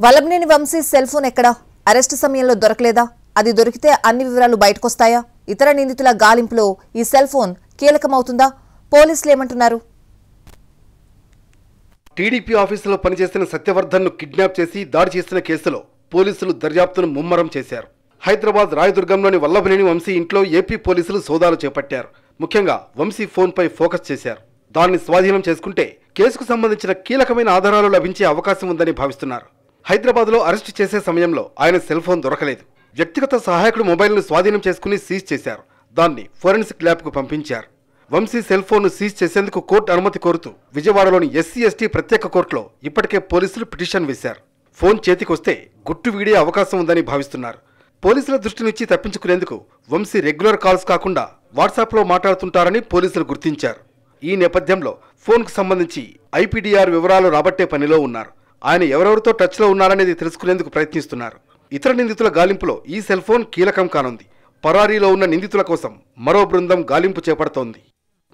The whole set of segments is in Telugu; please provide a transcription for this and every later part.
వల్లభనేని వంశీ సెల్ ఫోన్ ఎక్కడా? అరెస్ట్ సమయంలో దొరకలేదా? అది దొరికితే అన్ని వివరాలు బయటకొస్తాయా? ఇతర నిందితుల గాలింపులో ఈ సెల్ ఫోన్ కీలకమవుతుందా? పోలీసులు ఏమంటున్నారు? టీడీపీ ఆఫీసులో పనిచేస్తున్న సత్యవర్ధన్ను కిడ్నాప్ చేసి దాడి చేసిన కేసులో పోలీసులు దర్యాప్తును ముమ్మరం చేశారు. హైదరాబాద్ రాయదుర్గంలోని వల్లభనేని వంశీ ఇంట్లో ఏపీ పోలీసులు సోదాలు చేపట్టారు. ముఖ్యంగా వంశీ ఫోన్పై ఫోకస్ చేశారు. దాన్ని స్వాధీనం చేసుకుంటే కేసుకు సంబంధించిన కీలకమైన ఆధారాలు లభించే అవకాశం ఉందని భావిస్తున్నారు. హైదరాబాద్లో అరెస్టు చేసే సమయంలో ఆయన సెల్ ఫోన్ దొరకలేదు. వ్యక్తిగత సహాయకుడు మొబైల్ను స్వాధీనం చేసుకుని సీజ్ చేశారు. దాన్ని ఫోరెన్సిక్ ల్యాబ్కు పంపించారు. వంశీ సెల్ ఫోన్ను సీజ్ చేసేందుకు కోర్టు అనుమతి కోరుతూ విజయవాడలోని SC/ST ప్రత్యేక కోర్టులో ఇప్పటికే పోలీసులు పిటిషన్ వేశారు. ఫోన్ చేతికొస్తే గుట్టు వీడే అవకాశం ఉందని భావిస్తున్నారు. పోలీసుల దృష్టి నుంచి తప్పించుకునేందుకు వంశీ రెగ్యులర్ కాల్స్ కాకుండా వాట్సాప్లో మాట్లాడుతుంటారని పోలీసులు గుర్తించారు. ఈ నేపథ్యంలో ఫోన్కు సంబంధించి IPDR వివరాలు రాబట్టే పనిలో ఉన్నారు. ఆయన ఎవరెవరితో టచ్లో ఉన్నారనేది తెలుసుకునేందుకు ప్రయత్నిస్తున్నారు. ఇతర నిందితుల గాలింపులో ఈ సెల్ ఫోన్ కీలకం కానుంది. పరారీలో ఉన్న నిందితుల కోసం మరో బృందం గాలింపు చేపడుతోంది.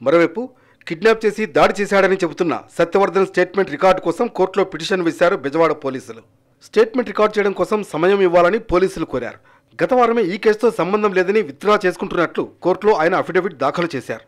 మరోవైపు కిడ్నాప్ చేసి దాడి చేశాడని చెబుతున్న సత్యవర్ధన్ స్టేట్మెంట్ రికార్డు కోసం కోర్టులో పిటిషన్ వేశారు బెజవాడ పోలీసులు. స్టేట్మెంట్ రికార్డు చేయడం కోసం సమయం ఇవ్వాలని పోలీసులు కోరారు. గత వారమే ఈ కేసుతో సంబంధం లేదని విత్డ్రా చేసుకుంటున్నట్లు కోర్టులో ఆయన అఫిడవిట్ దాఖలు చేశారు.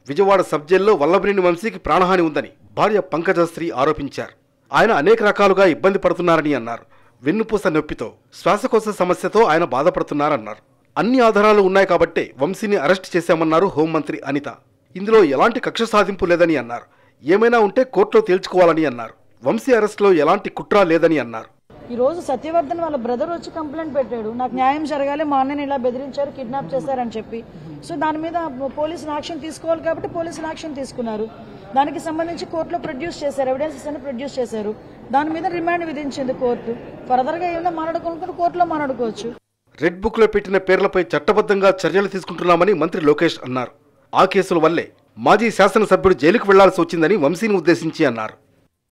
విజయవాడ సబ్ జైల్లో వల్లభనేని వంశీకి ప్రాణహాని ఉందని భార్య పంకజశ్రీ ఆరోపించారు. ఆయన అనేక రకాలుగా ఇబ్బంది పడుతున్నారని అన్నారు. వెన్నుపూస నొప్పితో, శ్వాసకోశ సమస్యతో ఆయన బాధపడుతున్నారన్నారు. అన్ని ఆధారాలు ఉన్నాయి కాబట్టే వంశీని అరెస్ట్ చేశామన్నారు హోంమంత్రి అనిత. ఇందులో ఎలాంటి కక్ష సాధింపు లేదని అన్నారు. ఏమైనా ఉంటే కోర్టులో తేల్చుకోవాలని అన్నారు. వంశీ అరెస్టులో ఎలాంటి కుట్ర లేదని అన్నారు. ఈ రోజు సత్యవర్ధన్ వాళ్ళ బ్రదర్ వచ్చి కంప్లైంట్ పెట్టాడు, నాకు న్యాయం జరగాలి, మా అన్నని ఇలా బెదిరించారు, కిడ్నాప్ చేశారని చెప్పి. సో దాని మీద పోలీసులు యాక్షన్ తీసుకోవాలి కాబట్టి పోలీసులు యాక్షన్ తీసుకున్నారు. దానికి సంబంధించి కోర్టులో ప్రొడ్యూస్ చేశారు, ఎవిడెన్సెస్ అన్ని ప్రొడ్యూస్ చేశారు. దాని మీద రిమాండ్ విధించింది కోర్టు. ఫర్దర్ గా ఏమైనా మాట్లాడుకోవాలనుకుంటే కోర్టులో మాట్లాడుకోవచ్చు. రెడ్ బుక్ లో పెట్టిన పేర్లపై చట్టబద్ధంగా చర్యలు తీసుకుంటున్నామని మంత్రి లోకేష్ అన్నారు. ఆ కేసుల వల్లే మాజీ శాసనసభ్యుడు జైలుకు వెళ్లాల్సి వచ్చిందని వంశీని ఉద్దేశించి అన్నారు.